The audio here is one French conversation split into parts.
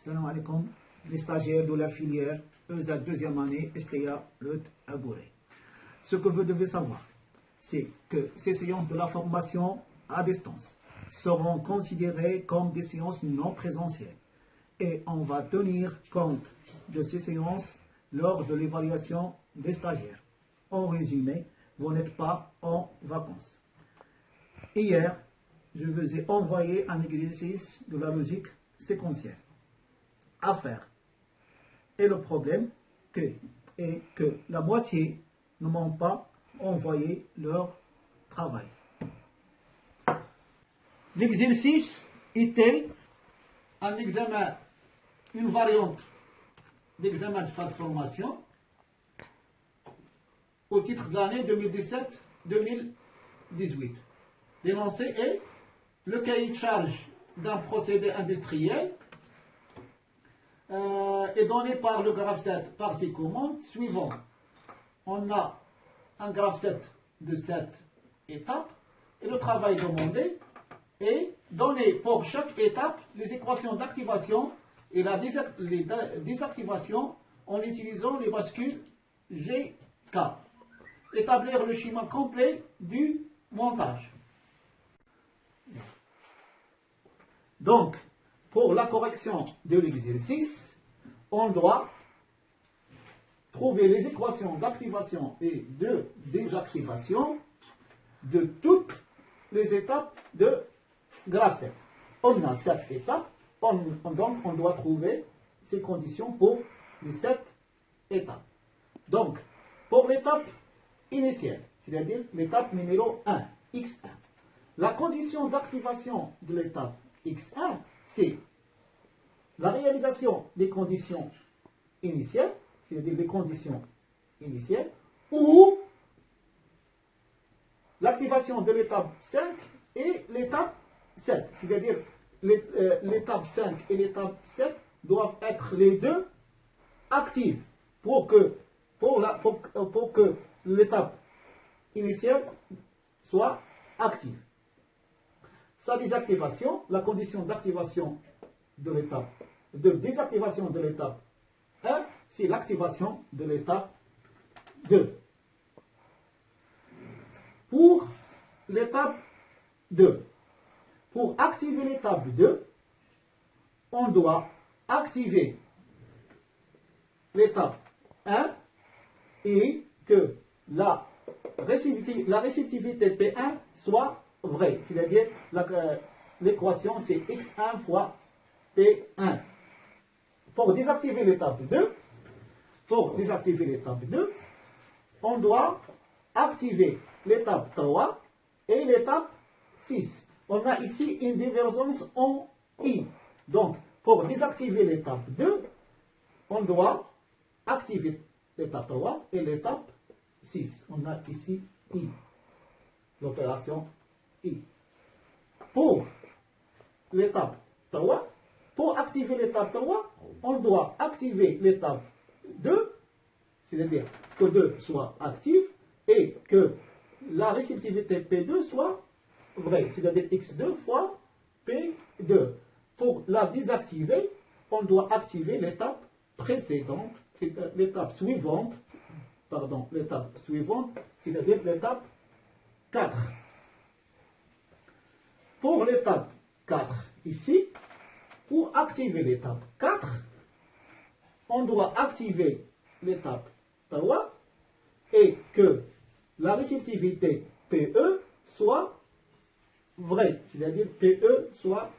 Salam alaikum, les stagiaires de la filière ESA deuxième année STA Lut Abouré. Ce que vous devez savoir, c'est que ces séances de la formation à distance seront considérées comme des séances non présentielles et on va tenir compte de ces séances lors de l'évaluation des stagiaires. En résumé, vous n'êtes pas en vacances. Hier, je vous ai envoyé un exercice de la logique séquentielle à faire. Et le problème est que la moitié ne m'ont pas envoyé leur travail. L'exercice était un examen, une variante d'examen de fin de formation au titre de l'année 2017-2018. L'énoncé est le cahier de charge d'un procédé industriel est donné par le graphe 7 partie commande suivant. On a un graphe 7 de 7 étapes et le travail demandé est donné pour chaque étape les équations d'activation et la désactivation en utilisant les bascules GK. Établir le schéma complet du montage. Donc, pour la correction de l'exercice, on doit trouver les équations d'activation et de désactivation de toutes les étapes de graphe 7. On a 7 étapes, donc on doit trouver ces conditions pour les 7 étapes. Donc, pour l'étape initiale, c'est-à-dire l'étape numéro 1, X1, la condition d'activation de l'étape X1, c'est la réalisation des conditions initiales, c'est-à-dire les conditions initiales, ou l'activation de l'étape 5 et l'étape 7, c'est-à-dire l'étape 5 et l'étape 7 doivent être les deux actives pour que l'étape initiale soit active. Sa désactivation, la condition d'activation de l'étape, de désactivation de l'étape 1, c'est l'activation de l'étape 2. Pour l'étape 2, pour activer l'étape 2, on doit activer l'étape 1 et que la réceptivité P1 soit vraie, c'est-à-dire l'équation c'est X1 fois P1. Pour désactiver l'étape 2, on doit activer l'étape 3 et l'étape 6. On a ici une divergence en I. Donc, pour désactiver l'étape 2, on doit activer l'étape 3 et l'étape 6. On a ici I, l'opération I. Pour l'étape 3, pour activer l'étape 3, on doit activer l'étape 2, c'est-à-dire que 2 soit active et que la réceptivité P2 soit vraie, c'est-à-dire X2 fois P2. Pour la désactiver, on doit activer l'étape précédente, l'étape suivante, c'est-à-dire l'étape 4. Pour l'étape 4, ici, pour activer l'étape 4, on doit activer l'étape 3 et que la réceptivité PE soit vraie, c'est-à-dire PE soit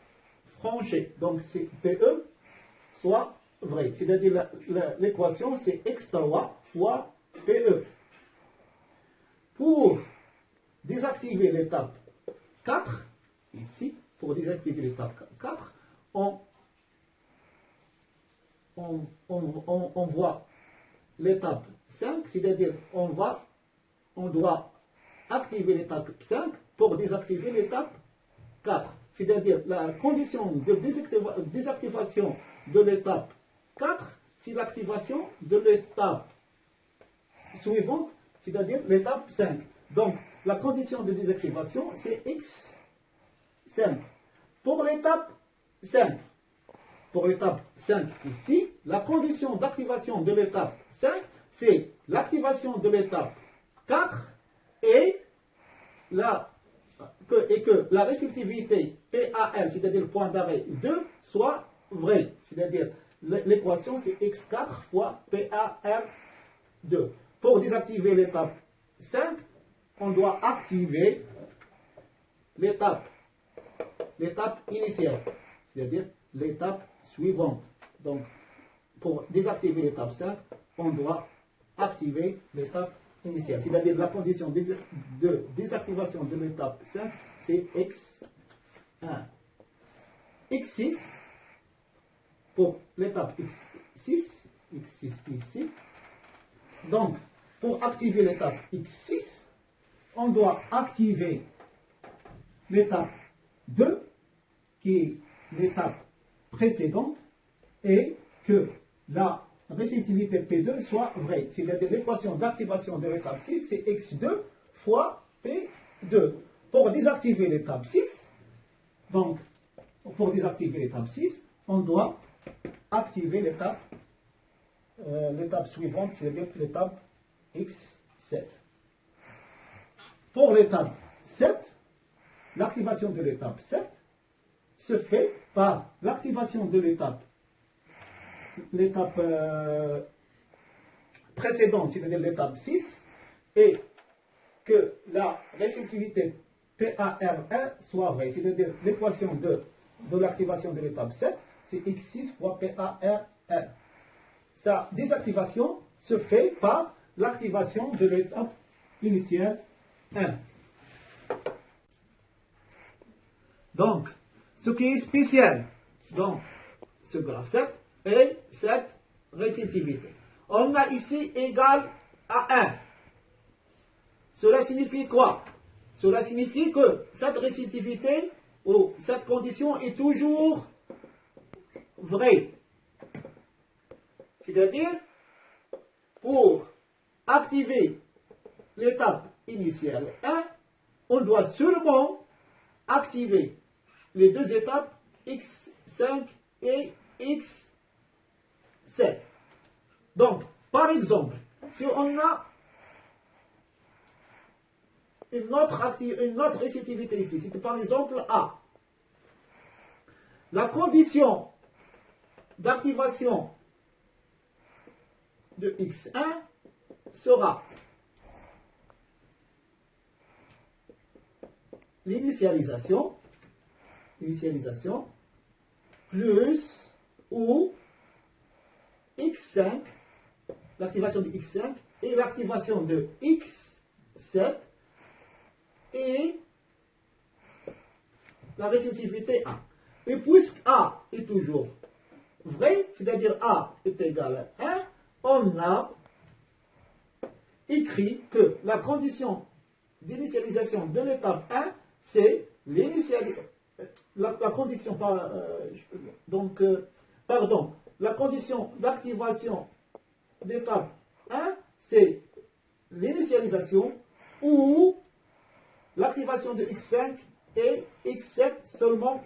franchée. Donc, c'est PE soit vrai, c'est-à-dire l'équation c'est X3 fois PE. Pour désactiver l'étape 4, ici, pour désactiver l'étape 4, on voit l'étape 5, c'est-à-dire on doit activer l'étape 5 pour désactiver l'étape 4. C'est-à-dire la condition de désactivation de l'étape 4, c'est l'activation de l'étape suivante, c'est-à-dire l'étape 5. Donc, la condition de désactivation, c'est X5. Pour l'étape 5, pour l'étape 5 ici, la condition d'activation de l'étape 5, c'est l'activation de l'étape 4 et que la réciprocité PAR, c'est-à-dire le point d'arrêt 2, soit vraie. C'est-à-dire l'équation c'est x4 fois PAR2. Pour désactiver l'étape 5, on doit activer l'étape initiale, c'est-à-dire l'étape suivante. Donc, pour désactiver l'étape 5, on doit activer l'étape initiale. C'est-à-dire la condition de désactivation de l'étape 5, c'est x1. x6, pour l'étape x6 ici. Donc, pour activer l'étape x6, on doit activer l'étape 2, qui est l'étape précédente, et que la réciprocité P2 soit vraie. C'est-à-dire l'équation d'activation de l'étape 6, c'est x2 fois P2. Pour désactiver l'étape 6, donc, pour désactiver l'étape 6, on doit activer l'étape suivante, c'est-à-dire l'étape x7. Pour l'étape 7, l'activation de l'étape 7 se fait par l'activation de l'étape précédente, c'est-à-dire l'étape 6, et que la réciprocité PAR1 soit vraie, c'est-à-dire l'équation de l'activation de l'étape 7, c'est x6 fois PAR1. Sa désactivation se fait par l'activation de l'étape initiale 1. Donc, ce qui est spécial dans ce graphe 7 est cette réciprocité. On a ici égal à 1. Cela signifie quoi? Cela signifie que cette réciprocité ou cette condition est toujours vraie. C'est-à-dire, pour activer l'étape initiale 1, on doit seulement activer les deux étapes x5 et x7. Donc, par exemple, si on a une autre réciprocité ici, c'est par exemple A, la condition d'activation de x1 sera l'initialisation plus ou x5, l'activation de x5 et l'activation de x7 et la réciprocité A. Et puisque A est toujours vrai, c'est-à-dire A est égal à 1, on a écrit que la condition d'initialisation de l'étape 1, c'est la condition la condition d'activation d'étape 1, c'est l'initialisation ou l'activation de x5 et x7 seulement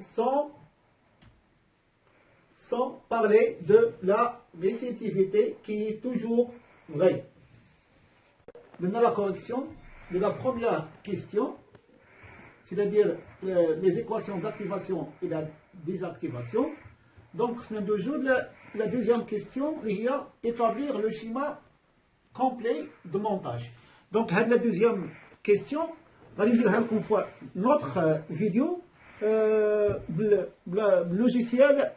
sans parler de la réciprocité qui est toujours vraie. Maintenant la correction de la première question, c'est-à-dire les équations d'activation et la désactivation. Donc, c'est la deuxième question, il y a établir le schéma complet de montage. Donc, la deuxième question, notre vidéo, le logiciel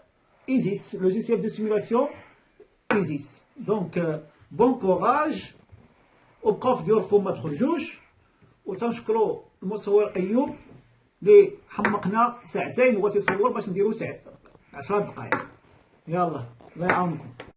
ISIS, logiciel de simulation ISIS. Donc, bon courage, وبقاو ديالكم ما تخرجوش، وتنشكروا المصور ايوب اللي حمقنا ساعتين هو تيصور باش نديرو 10 دقائق. يلا الله يعاونكم.